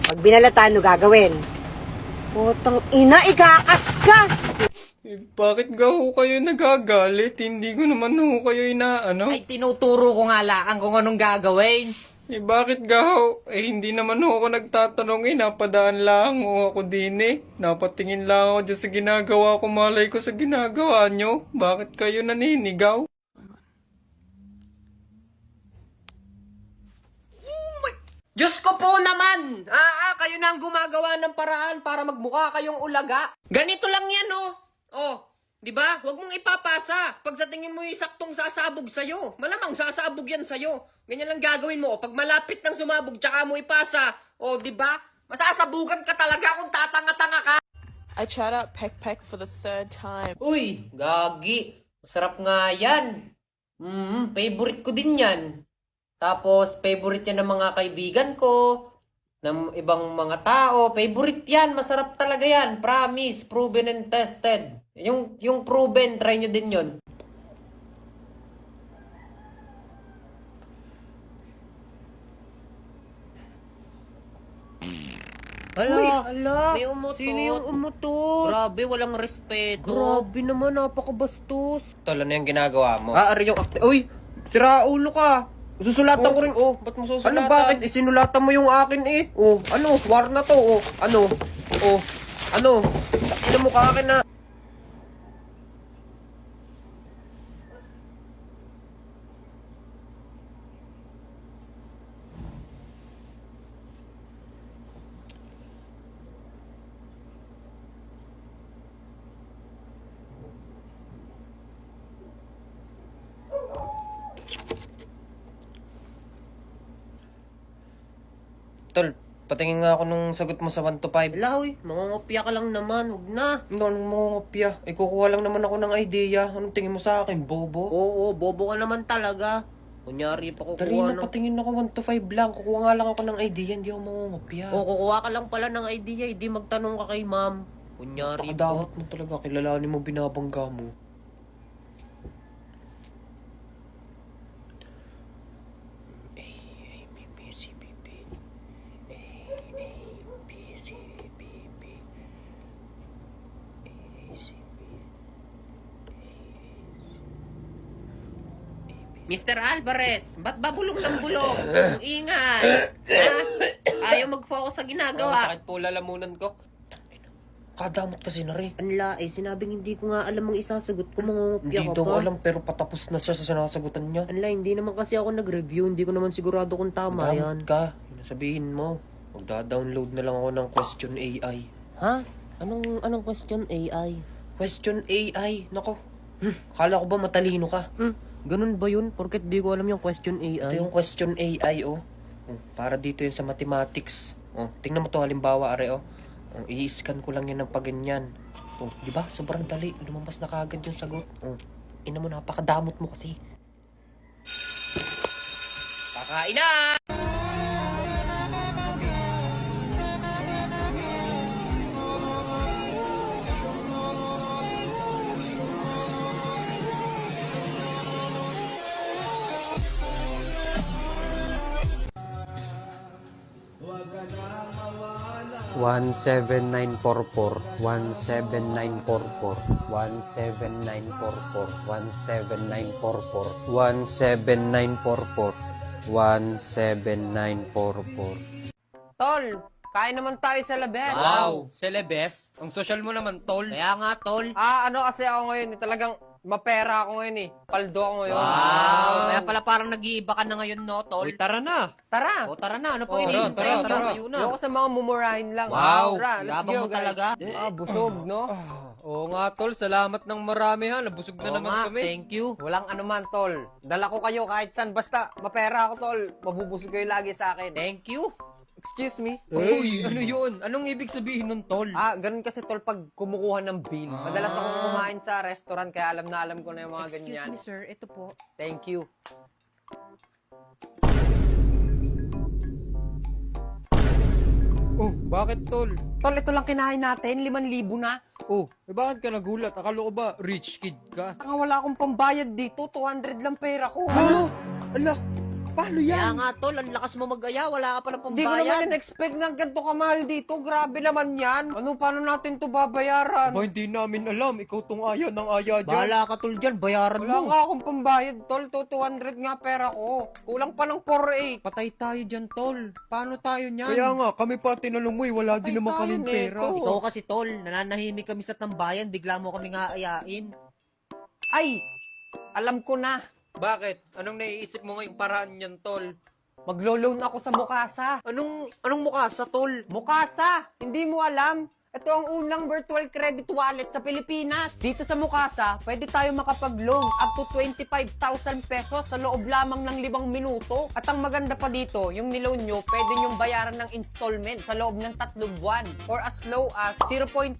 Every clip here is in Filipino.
Pag binalatan, ano gagawin? Putang ina, ikakaskas! Bakit ga ho kayo nagagalit? Hindi ko naman ho kayo inaano. Ay, tinuturo ko nga lang kung anong gagawin. Bakit ga ho? Hindi naman ho ako nagtatanong napadaan lang ho ako din Napatingin lang ako dyan sa ginagawa ko, malay ko sa ginagawa nyo. Bakit kayo naninigaw? Diyos ko po naman! Kayo na ang gumagawa ng paraan para magmukha kayong ulaga. Ganito lang yan, oh. Oh, di ba? Huwag mong ipapasa. Pag sa tingin mo yung saktong sasabog sa'yo, malamang sasabog yan sa'yo. Ganyan lang gagawin mo. Pag malapit ng sumabog, tsaka mo ipasa. Oh, di ba? Masasabugan ka talaga kung tatanga-tanga ka. I tried out Peck for the third time. Uy, gagi. Masarap nga yan. Favorite ko din yan. Tapos, favorite yan ng mga kaibigan ko, ng ibang mga tao. Favorite yan. Masarap talaga yan. Promise. Proven and tested. Yung proven, try nyo din yun. Ala, may umutot. Sino yung umutot? Grabe, walang respeto. Grabe naman, napakabastos. Tol, ano yung ginagawa mo? Ari yung Uy, sira ulo ka. Susulatan ko rin. Ba't mo susulatan? Ano, bakit? Sinulatan mo yung akin ano, war na to. Ano? Ano? Ina mo ka akin na. Tol, patingin nga ako nung sagot mo sa 1 to 5. Wala, mangungopia ka lang naman. Huwag na. Anong mongopya? Kukuha lang naman ako ng idea. Anong tingin mo sa akin, bobo? Oo, bobo ka naman talaga. Kunyari pa kukuha Dali na, patingin ako 1 to 5 lang. Kukuha nga lang ako ng idea, hindi ako mangungopya. kukuha ka lang pala ng idea. Hindi magtanong ka kay ma'am. Kunyari Pakadamot mo talaga, kilalanin mo binabangga mo. Mr. Alvarez, ba't ba bulong ng bulong? Ang ingay. Ha? Ayaw mag-focus sa ginagawa. Sakit po lalamunan ko. Kadamot kasi na rin. Anla, sinabing hindi ko nga alam ang isasagot ko, mangungopia Hindi ka daw pa. alam pero patapos na siya sa sinasagutan niya. Anla, hindi naman kasi ako nag-review. Hindi ko naman sigurado kung tama yan. Damot ka. Yun ang sabihin mo. Magda-download na lang ako ng question AI. Ha? Anong question AI? Question AI? Nako. Kala ko ba matalino ka? Ganun ba yun? Porket di ko alam yung question AI. Ito yung question AI, para dito yun sa mathematics. Tingnan mo to halimbawa, are, i-scan ko lang yun ng paganyan. Di ba? Sobrang dali. Lumabas na kagad yung sagot. Ina mo, napakadamot mo kasi. Kakain na! One seven nine four four 17944 17944 17944 17944 17944 Tol, kain naman tayo sa labas. Wow! Celebes? Ang social mo naman, tol. Kaya nga, tol. Ano kasi ako ngayon, talagang mapera ako ngayon Paldo ako ngayon. Wow! Kaya pala parang nag-iiba ka na ngayon, no, tol? Uy, tara na. Tara! Tara na. Ano po Tara, iniintay? tara, Tara, tara. kayo na. Ayoko sa mga mumurahin lang. Wow! Tara, let's Yabang go, mo guys. talaga. Busog, no? Oo nga, tol. Salamat ng marami, ha. Nabusog na Oo naman nga, kami. thank you. Walang anuman, tol. Dala ko kayo kahit saan. Basta, mapera ako, tol. Mabubusog kayo lagi sa akin. Thank you. Excuse me? Uy, ano yun? Anong ibig sabihin nun, tol? Ganun kasi, tol, pag kumukuha ng bill. Madalas akong kumain sa restaurant, kaya alam na alam ko na yung mga ganyan. sir. Ito po. Thank you. Bakit, tol? Tol, ito lang kinain natin. 5,000 na. Bakit ka nagulat? Akala ko ba rich kid ka? Wala akong pambayad dito. 200 lang pera ko. Ano? Ala, Paano Kaya yan? nga tol, ang lakas mo mag-aya, wala ka pa ng Hindi ko naman pambayad. in-expect na ganito kamahal dito. Grabe naman yan. Ano, paano natin to babayaran? Hindi namin alam. Ikaw tong aya ng aya Bahala ka tol dyan, bayaran Wala mo. nga akong pambayad, tol. 200 nga pera ko. Kulang pa ng 4.8. Patay tayo dyan, tol. Paano tayo niyan? Kaya nga, kami pa tinanong mo wala din naman kaming pera. Ikaw kasi tol, nananahimik kami sa tambayan, bigla mo kami nga ayain. Ay! Alam ko na. Bakit? Anong naiisip mo ngayong paraan niyan, tol? Maglo-loan ako sa Mukasa. Anong mukha sa tol? Mukasa! Hindi mo alam? Ito ang unang virtual credit wallet sa Pilipinas. Dito sa Mukasa, pwede tayo makapag-loan up to 25,000 pesos sa loob lamang ng 5 minuto. At ang maganda pa dito, yung niloan nyo, pwede nyong bayaran ng installment sa loob ng 3 buwan or as low as 0.2%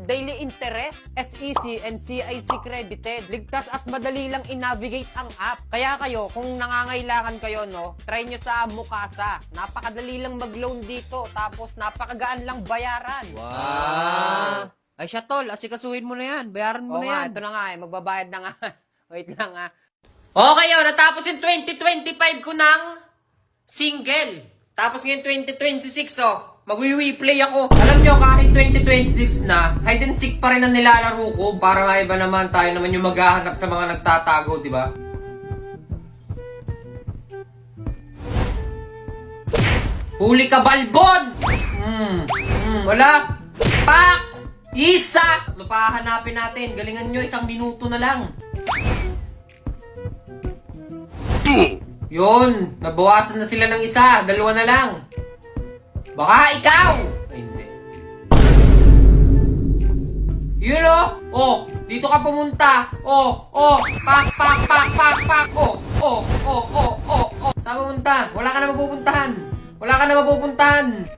daily interest, SEC and CIC credited. Ligtas at madali lang i-navigate ang app. Kaya kayo, kung nangangailangan kayo, no, try nyo sa Mukasa. Napakadali lang mag-loan dito, tapos napakagaan lang bayaran. Ay siya tol, asikasuhin mo na yan, bayaran mo Oo na nga, yan. ito na nga eh. Magbabayad na nga. Wait lang ah. Okay, natapos yung 2025 ko ng single. Tapos ngayon 2026, magwi-play ako. Alam nyo, kahit 2026 na, hide and seek pa rin ang nilalaro ko. Para nga iba naman, tayo naman yung maghahanap sa mga nagtatago, di ba? Huli ka, balbon! Wala! Pak! Isa! Ano pa hanapin natin? Galingan nyo, 1 minuto na lang. Yun! Nabawasan na sila ng 1, 2 na lang. Baka ikaw! Ay, hindi. Yun oh! Dito ka pumunta! Pak! Saan pumunta? Wala ka na mapupuntahan! Wala ka na mapupuntahan!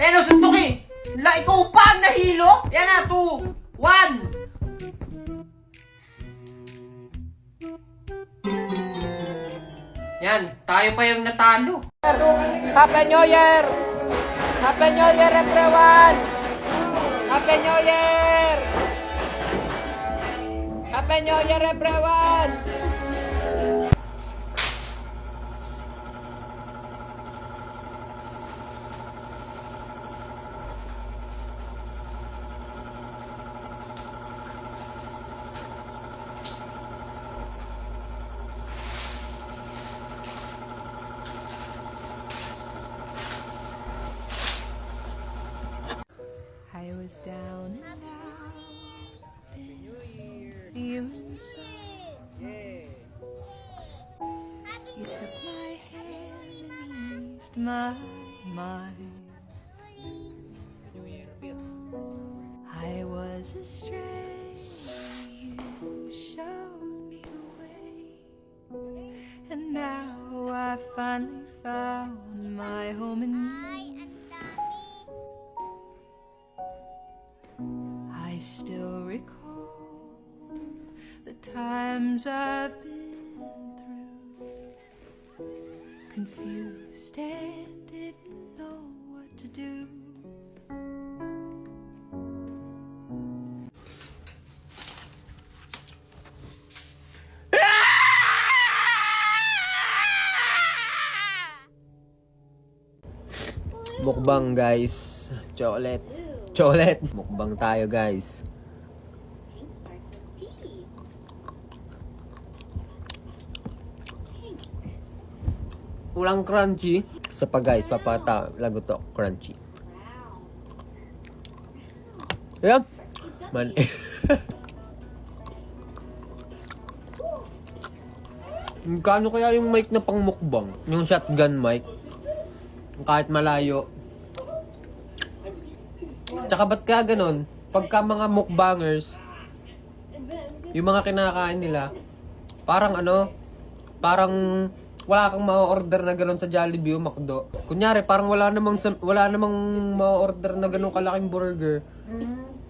Ayan suntok eh! Ikaw pa ang nahilo! Yan na, 2, 1! Yan, tayo pa yung natalo. Happy New Year! Happy New Year, everyone! Happy New Year! Happy New Year, everyone! I was down and out. Feeling so. You took my hand and eased my mind. I was astray. You showed me the way. And now I finally found my home in you. I still recall the times I've been through, confused and didn't know what to do. Mukbang, guys. Chocolate. Mukbang tayo, guys. Walang crunchy. Isa pa, guys. Papata. Lago to. Crunchy. Ayan. Mali. Kano kaya yung mic na pang mukbang? Yung shotgun mic. Kahit malayo. Tsaka ba't kaya ganun? Pagka mga mukbangers, yung mga kinakain nila, parang parang wala kang ma-order na ganun sa Jollibee o McDo. Kunyari, parang wala namang ma-order na ganun kalaking burger.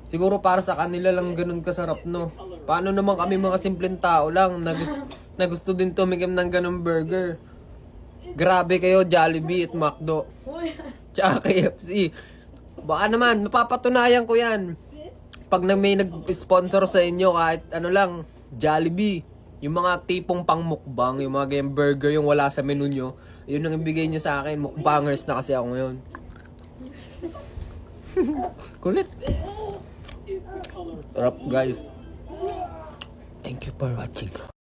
Siguro para sa kanila lang ganun kasarap, no? Paano naman kami mga simpleng tao lang na gusto din tumigim ng ganun burger? Grabe kayo, Jollibee at McDo. Tsaka KFC. Baka naman, mapapatunayan ko yan. Pag may nag-sponsor sa inyo, kahit ano lang, Jollibee, Yung mga tipong pang mukbang, yung mga ganyan burger, yung wala sa menu nyo, yun ang ibigay nyo sa akin. Mukbangers na kasi ako ngayon. Kulit. Sarap guys. Thank you for watching.